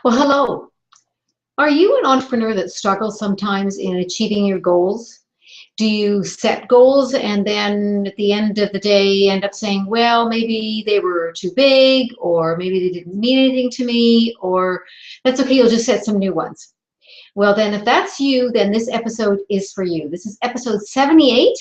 Well, hello. Are you an entrepreneur that struggles sometimes in achieving your goals? Do you set goals and then at the end of the day end up saying, well, maybe they were too big, or maybe they didn't mean anything to me, or that's okay, you'll just set some new ones? Well, then if that's you, then this episode is for you. This is episode 78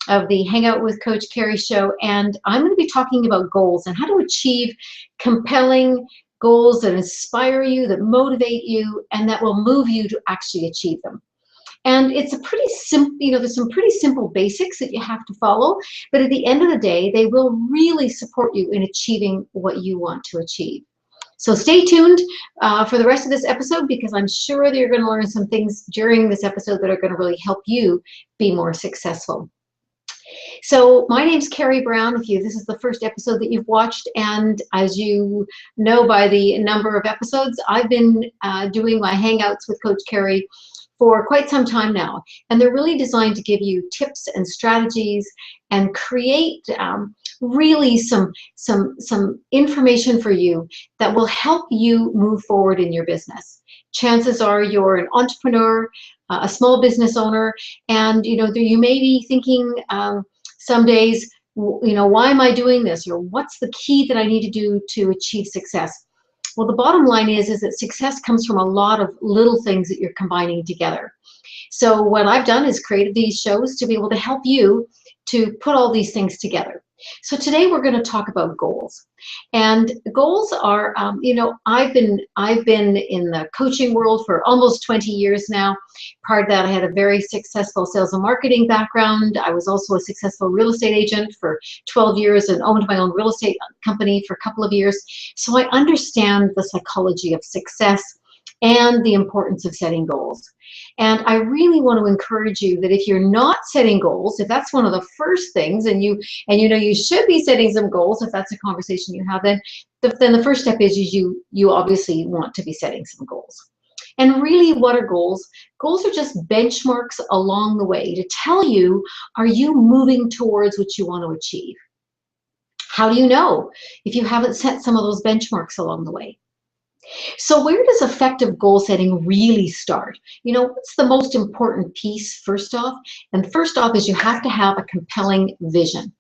of the Hangout with Coach Kerry show, and I'm going to be talking about goals and how to achieve compelling goals that inspire you, that motivate you, and that will move you to actually achieve them. And it's a pretty simple, there's some pretty simple basics that you have to follow, but at the end of the day, they will really support you in achieving what you want to achieve. So stay tuned for the rest of this episode, because I'm sure that you're going to learn some things during this episode that are going to really help you be more successful. So my name's Kerry Brown. This is the first episode that you've watched, and as you know by the number of episodes, I've been doing my Hangouts with Coach Kerry for quite some time now, and they're really designed to give you tips and strategies and create really some information for you that will help you move forward in your business. Chances are you're an entrepreneur, a small business owner, and you may be thinking some days, why am I doing this, or what's the key that I need to do to achieve success? Well, the bottom line is that success comes from a lot of little things that you're combining together. So what I've done is created these shows to be able to help you to put all these things together. So today we're going to talk about goals, and goals are, I've been in the coaching world for almost 20 years now. Part of that, I had a very successful sales and marketing background. I was also a successful real estate agent for 12 years and owned my own real estate company for a couple of years. So I understand the psychology of success and the importance of setting goals. And I really want to encourage you that if you're not setting goals, if that's one of the first things, and you should be setting some goals, if that's a conversation you have, then the first step is you obviously want to be setting some goals. And really, what are goals? Goals are just benchmarks along the way to tell you, are you moving towards what you want to achieve? How do you know if you haven't set some of those benchmarks along the way? So where does effective goal setting really start? What's the most important piece first off? And first off is you have to have a compelling vision.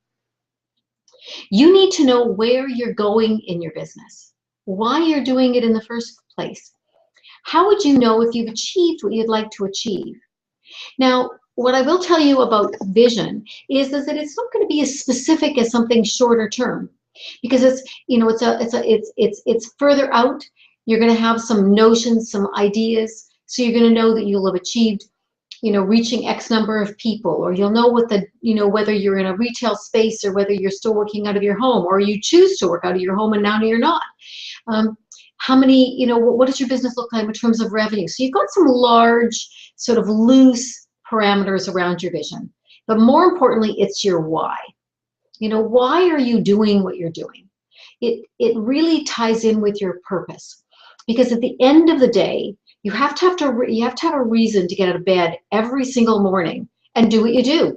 You need to know where you're going in your business, why you're doing it in the first place. How would you know if you've achieved what you'd like to achieve? Now, what I will tell you about vision is that it's not going to be as specific as something shorter term, because it's further out. You're going to have some notions, some ideas, so you're going to know that you'll have achieved, reaching X number of people, or you'll know whether you're in a retail space or whether you're still working out of your home, or you choose to work out of your home and now you're not. How many, what does your business look like in terms of revenue? So you've got some large, sort of loose parameters around your vision. But more importantly, it's your why. Why are you doing what you're doing? It really ties in with your purpose. Because at the end of the day, you have to have a reason to get out of bed every single morning and do what you do.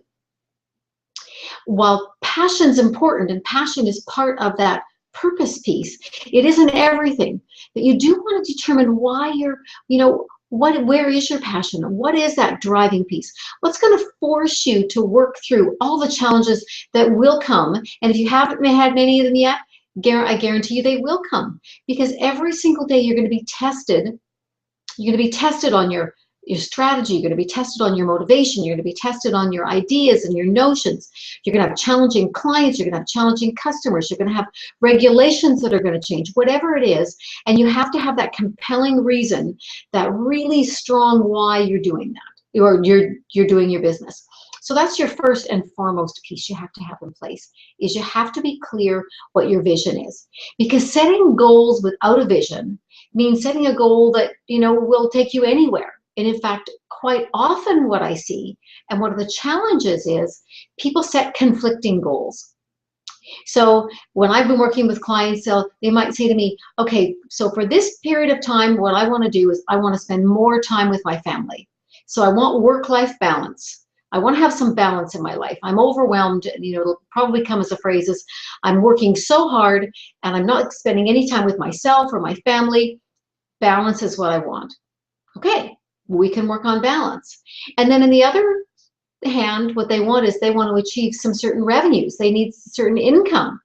While passion's important, and passion is part of that purpose piece, it isn't everything. But you do want to determine why where is your passion? What is that driving piece? What's going to force you to work through all the challenges that will come? And if you haven't had many of them yet, I guarantee you they will come, because every single day you're going to be tested. You're going to be tested on your strategy. You're going to be tested on your motivation. You're going to be tested on your ideas and your notions. You're going to have challenging clients. You're going to have challenging customers. You're going to have regulations that are going to change, whatever it is. And you have to have that compelling reason, that really strong why you're doing that, or you're doing your business. So that's your first and foremost piece you have to have in place, is you have to be clear what your vision is. Because setting goals without a vision means setting a goal that, will take you anywhere. And in fact, quite often what I see, and one of the challenges is, people set conflicting goals. So when I've been working with clients, they might say to me, okay, so for this period of time, what I want to do is I want to spend more time with my family. So I want work-life balance. I want to have some balance in my life. I'm overwhelmed, and it'll probably come as a phrase is, I'm working so hard and I'm not spending any time with myself or my family. balance is what I want. Okay, we can work on balance. And then in the other hand, what they want is they want to achieve some certain revenues. They need certain income,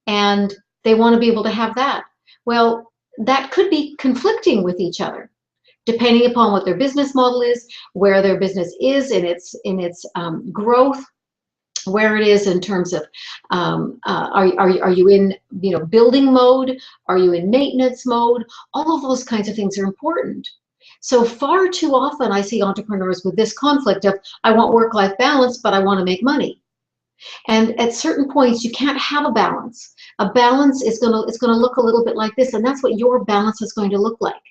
and they want to be able to have that. Well, that could be conflicting with each other, depending upon what their business model is, where their business is in its growth, where it is in terms of are you in building mode, are you in maintenance mode? All of those kinds of things are important. So far too often I see entrepreneurs with this conflict of, I want work-life balance, but I want to make money. And at certain points you can't have a balance. A balance is going to look a little bit like this, and that's what your balance is going to look like.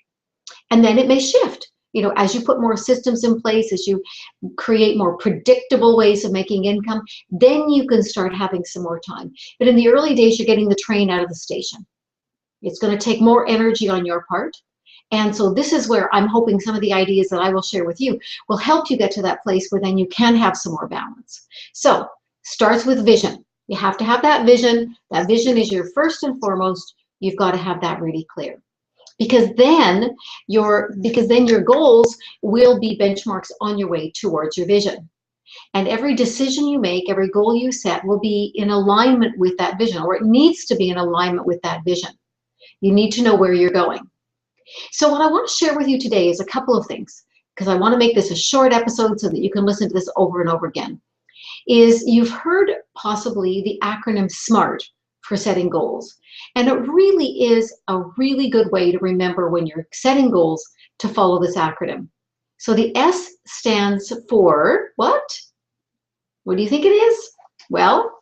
And then it may shift. As you put more systems in place, as you create more predictable ways of making income, then you can start having some more time. But in the early days, you're getting the train out of the station. It's going to take more energy on your part. And so this is where I'm hoping some of the ideas that I will share with you will help you get to that place where then you can have some more balance. So starts with vision. You have to have that vision. That vision is your first and foremost. You've got to have that really clear. Because then your goals will be benchmarks on your way towards your vision. And every decision you make, every goal you set will be in alignment with that vision, or it needs to be in alignment with that vision. You need to know where you're going. So what I want to share with you today is a couple of things, because I want to make this a short episode so that you can listen to this over and over again. Is you've heard possibly the acronym SMART for setting goals. And it really is a really good way to remember when you're setting goals to follow this acronym. So the S stands for what? What do you think it is? Well,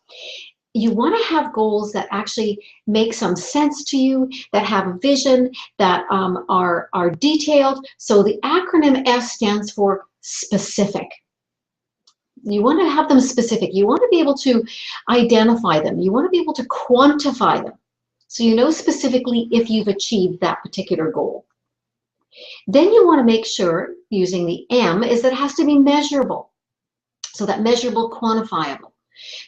you want to have goals that actually make some sense to you, that have a vision, that are detailed. So the acronym S stands for specific. You want to have them specific. You want to be able to identify them. You want to be able to quantify them. So you know specifically if you've achieved that particular goal. Then you want to make sure, using the M, is that it has to be measurable. So that measurable, quantifiable.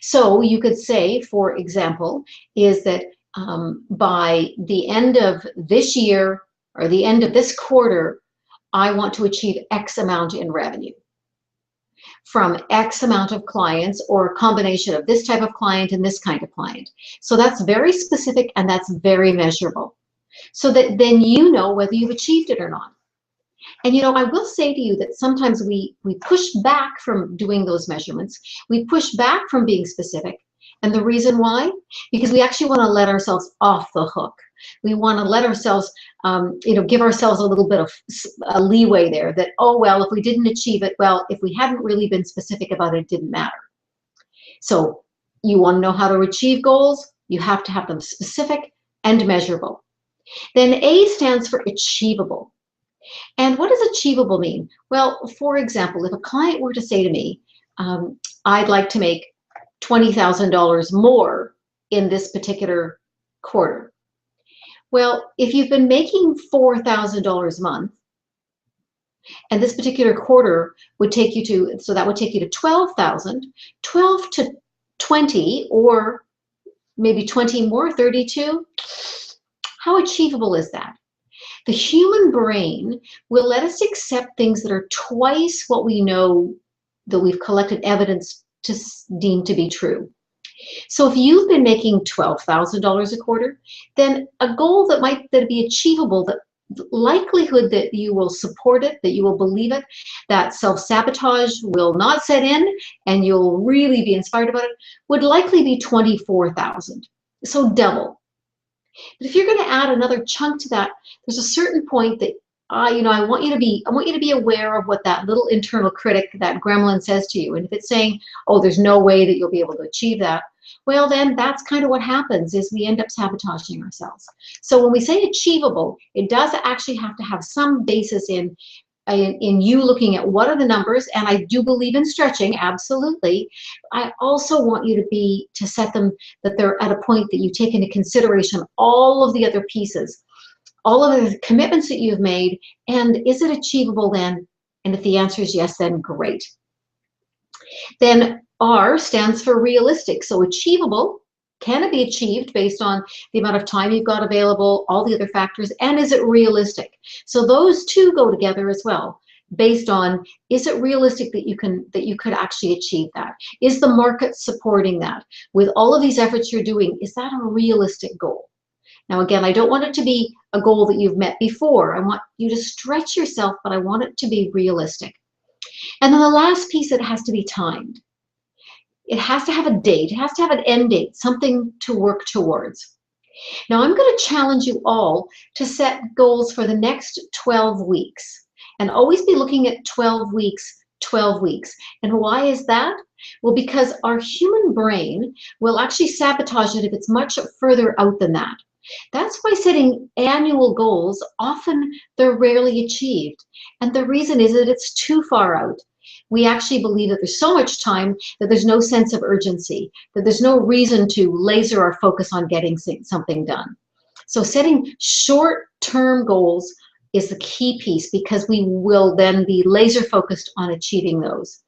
So you could say, for example, is that by the end of this year or the end of this quarter, I want to achieve X amount in revenue from X amount of clients, or a combination of this type of client and this kind of client. So that's very specific and that's very measurable. So that then you know whether you've achieved it or not. And I will say to you that sometimes we push back from doing those measurements. We push back from being specific. And the reason why? Because we actually want to let ourselves off the hook. We want to let ourselves, give ourselves a little bit of a leeway there that, oh, well, if we didn't achieve it, well, if we hadn't really been specific about it, it didn't matter. So you want to know how to achieve goals. You have to have them specific and measurable. Then A stands for achievable. And what does achievable mean? Well, for example, if a client were to say to me, I'd like to make $20,000 more in this particular quarter. Well, if you've been making $4,000 a month, and this particular quarter would take you to, so that would take you to 12,000, 12 to 20, or maybe 20 more, 32. How achievable is that? The human brain will let us accept things that are twice what we know that we've collected evidence to deem to be true. So if you've been making $12,000 a quarter, then a goal that be achievable, the likelihood that you will support it, that you will believe it, that self-sabotage will not set in, and you'll really be inspired about it, would likely be 24,000. So double. But if you're going to add another chunk to that, there's a certain point that I want you to be aware of what that little internal critic, that gremlin, says to you. And if it's saying, oh, there's no way that you'll be able to achieve that, well, then that's kind of what happens, is we end up sabotaging ourselves. So when we say achievable, it does actually have to have some basis in you looking at what are the numbers, and I do believe in stretching, absolutely. I also want you to set them that they're at a point that you take into consideration all of the other pieces, all of the commitments that you've made, and is it achievable then? And if the answer is yes, then great. Then R stands for realistic. So achievable, Can it be achieved based on the amount of time you've got available, all the other factors, and is it realistic? So those two go together as well, based on, is it realistic that you could actually achieve that? Is the market supporting that? With all of these efforts you're doing, is that a realistic goal? Now, again, I don't want it to be a goal that you've met before. I want you to stretch yourself, but I want it to be realistic. And then the last piece, it has to be timed. It has to have a date. It has to have an end date, something to work towards. Now, I'm going to challenge you all to set goals for the next 12 weeks and always be looking at 12 weeks, 12 weeks. And why is that? Well, because our human brain will actually sabotage it if it's much further out than that. That's why setting annual goals, often they're rarely achieved. And the reason is that it's too far out. We actually believe that there's so much time that there's no sense of urgency, that there's no reason to laser our focus on getting something done. So setting short-term goals is the key piece, because we will then be laser focused on achieving those.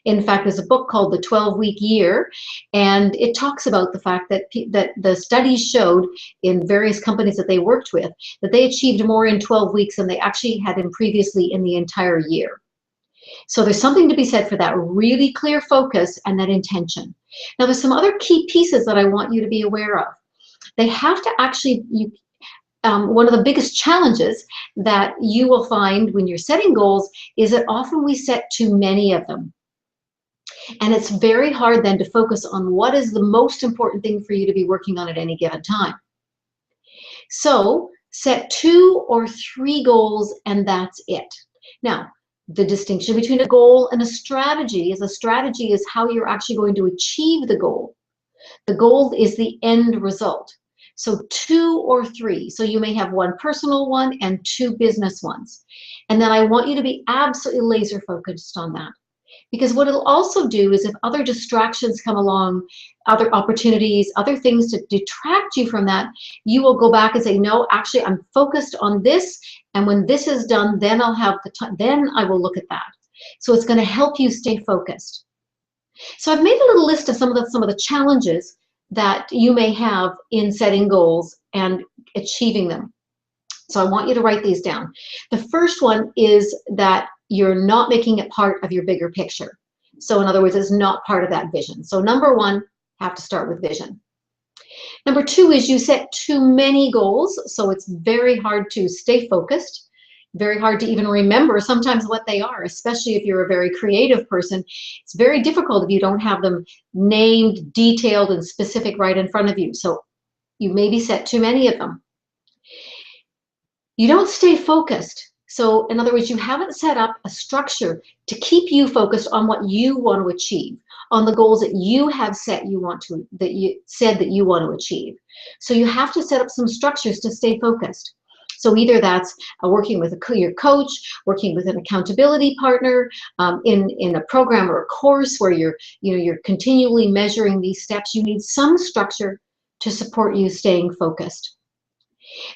In fact, there's a book called The 12-Week Year, and it talks about the fact that the studies showed in various companies that they worked with that they achieved more in 12 weeks than they actually had previously in the entire year. So there's something to be said for that really clear focus and that intention. Now, there's some other key pieces that I want you to be aware of. They have to actually, one of the biggest challenges that you will find when you're setting goals is that often we set too many of them. And it's very hard then to focus on what is the most important thing for you to be working on at any given time. So set 2 or 3 goals and that's it. Now, the distinction between a goal and a strategy is how you're actually going to achieve the goal. The goal is the end result. So 2 or 3. So you may have 1 personal one and 2 business ones. And then I want you to be absolutely laser focused on that. Because what it'll also do is if other distractions come along, other opportunities, other things to detract you from that, you will go back and say, no, actually, I'm focused on this. And when this is done, then I'll have the time, then I will look at that. So it's going to help you stay focused. So I've made a little list of some of the challenges that you may have in setting goals and achieving them. So I want you to write these down. The first one is that you're not making it part of your bigger picture. So in other words, it's not part of that vision. So number 1, have to start with vision. Number 2 is you set too many goals, so it's very hard to stay focused, very hard to even remember sometimes what they are, especially if you're a very creative person. It's very difficult if you don't have them named, detailed, and specific right in front of you. So you maybe set too many of them. You don't stay focused. So in other words, you haven't set up a structure to keep you focused on what you want to achieve, on the goals that you have set that you said that you want to achieve. So you have to set up some structures to stay focused. So either that's working with your coach, working with an accountability partner, in a program or a course where you're continually measuring these steps. You need some structure to support you staying focused.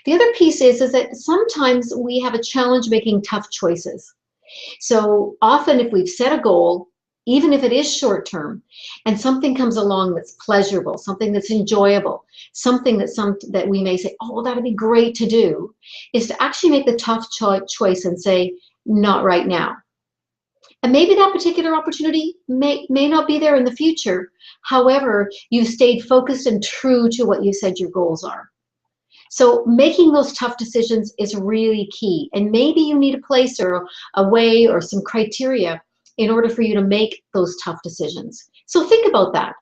The other piece is that sometimes we have a challenge making tough choices. So often if we've set a goal, even if it is short term, and something comes along that's pleasurable, something that's enjoyable, something that we may say, oh, well, that'd be great to do, is to actually make the tough choice and say, not right now. And maybe that particular opportunity may not be there in the future. However, you've stayed focused and true to what you said your goals are. So making those tough decisions is really key. And maybe you need a place or a way or some criteria in order for you to make those tough decisions. So think about that.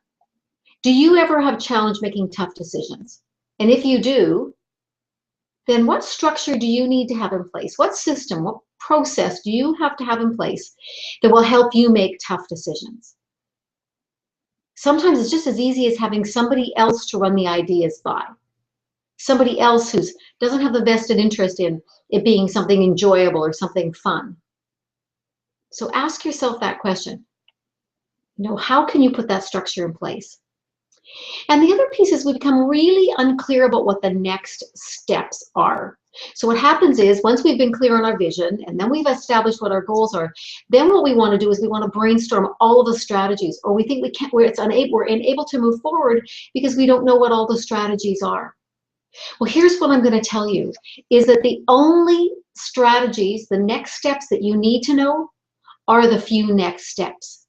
Do you ever have a challenge making tough decisions? And if you do, then what structure do you need to have in place? What system, what process do you have to have in place that will help you make tough decisions? Sometimes it's just as easy as having somebody else to run the ideas by. Somebody else who doesn't have the vested interest in it being something enjoyable or something fun. So ask yourself that question. How can you put that structure in place? And the other piece is we become really unclear about what the next steps are. So what happens is once we've been clear on our vision and then we've established what our goals are, then what we want to do is we want to brainstorm all of the strategies, or we think we can't, we're unable to move forward because we don't know what all the strategies are. Well, here's what I'm going to tell you is that the only strategies, the next steps that you need to know are the few next steps.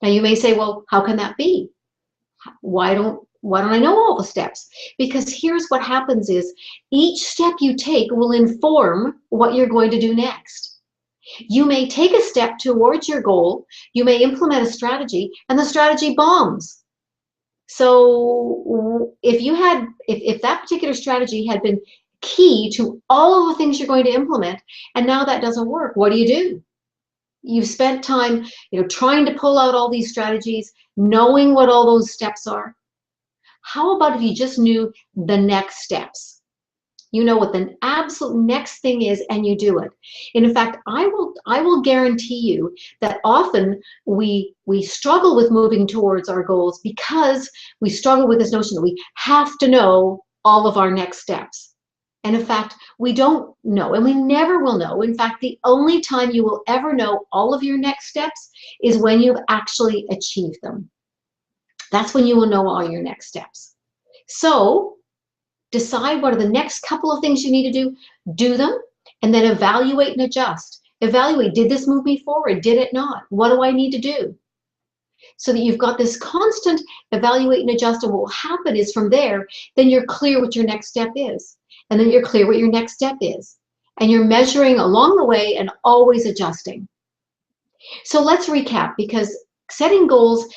Now you may say, well, how can that be? Why don't I know all the steps? Because here's what happens is each step you take will inform what you're going to do next. You may take a step towards your goal, you may implement a strategy, and the strategy bombs. So if that particular strategy had been key to all of the things you're going to implement, and now that doesn't work, what do? You've spent time, trying to pull out all these strategies, knowing what all those steps are. How about if you just knew the next steps? You know what the absolute next thing is and you do it. And in fact, I will guarantee you that often we struggle with moving towards our goals because we struggle with this notion that we have to know all of our next steps. And in fact, we don't know, and we never will know. In fact, the only time you will ever know all of your next steps is when you've actually achieved them. That's when you will know all your next steps. So decide what are the next couple of things you need to do them, and then evaluate and adjust. Evaluate, did this move me forward? Did it not? What do I need to do? So that you've got this constant evaluate and adjust, and what will happen is from there, then you're clear what your next step is. And then you're clear what your next step is. And you're measuring along the way and always adjusting. So let's recap, because setting goals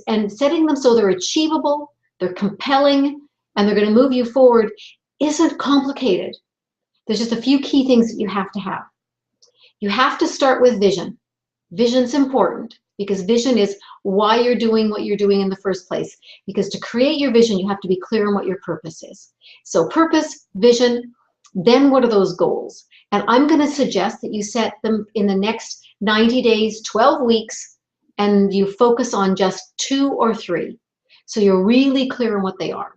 and setting them so they're achievable, they're compelling, and they're going to move you forward isn't complicated. There's just a few key things that you have to have. You have to start with vision. Vision's important because vision is why you're doing what you're doing in the first place. Because to create your vision, you have to be clear on what your purpose is. So purpose, vision, then what are those goals? And I'm going to suggest that you set them in the next 90 days, 12 weeks, and you focus on just 2 or 3. So you're really clear on what they are.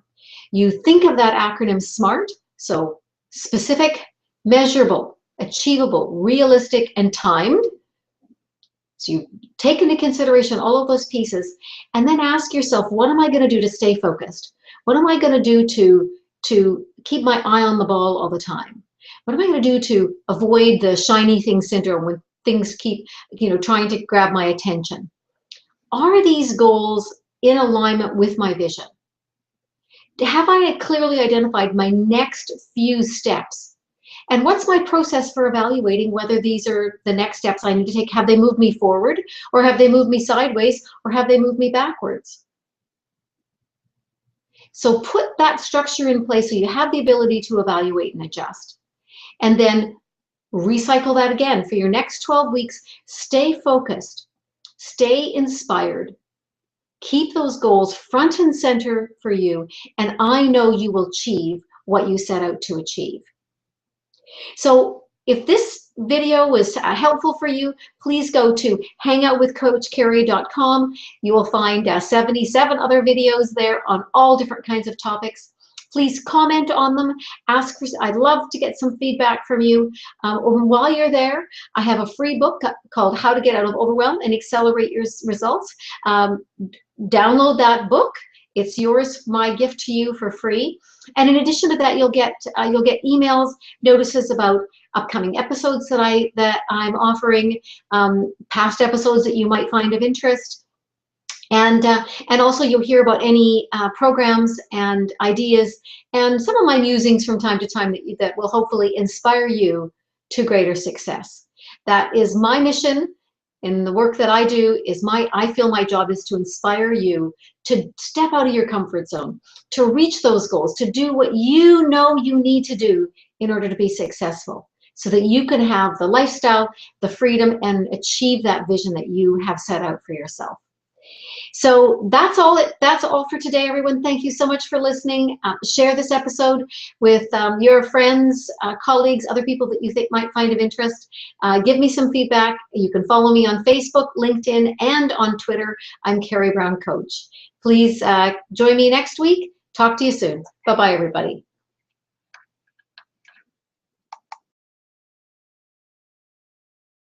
You think of that acronym SMART, so specific, measurable, achievable, realistic, and timed. So you take into consideration all of those pieces, and then ask yourself, what am I going to do to stay focused? What am I going to do to keep my eye on the ball all the time? What am I going to do to avoid the shiny thing syndrome when things keep, trying to grab my attention? Are these goals in alignment with my vision? Have I clearly identified my next few steps? And what's my process for evaluating whether these are the next steps I need to take? Have they moved me forward, or have they moved me sideways, or have they moved me backwards? So put that structure in place so you have the ability to evaluate and adjust. And then recycle that again for your next 12 weeks. Stay focused, stay inspired, keep those goals front and center for you, and I know you will achieve what you set out to achieve. So if this video was helpful for you, please go to HangOutWithCoachKerry.com. You will find 77 other videos there on all different kinds of topics. Please comment on them. I'd love to get some feedback from you. While you're there, I have a free book called How to Get Out of Overwhelm and Accelerate Your Results. Download that book. It's yours, my gift to you for free. And in addition to that, you'll get emails, notices about upcoming episodes that I'm offering, past episodes that you might find of interest. And also you'll hear about any programs and ideas and some of my musings from time to time that will hopefully inspire you to greater success. That is my mission. And the work that I do is I feel my job is to inspire you to step out of your comfort zone, to reach those goals, to do what you know you need to do in order to be successful, so that you can have the lifestyle, the freedom, and achieve that vision that you have set out for yourself. So that's all for today, everyone. Thank you so much for listening. Share this episode with your friends, colleagues, other people that you think might find of interest. Give me some feedback. You can follow me on Facebook, LinkedIn, and on Twitter. I'm Kerry Brown Coach. Please join me next week. Talk to you soon. Bye-bye, everybody.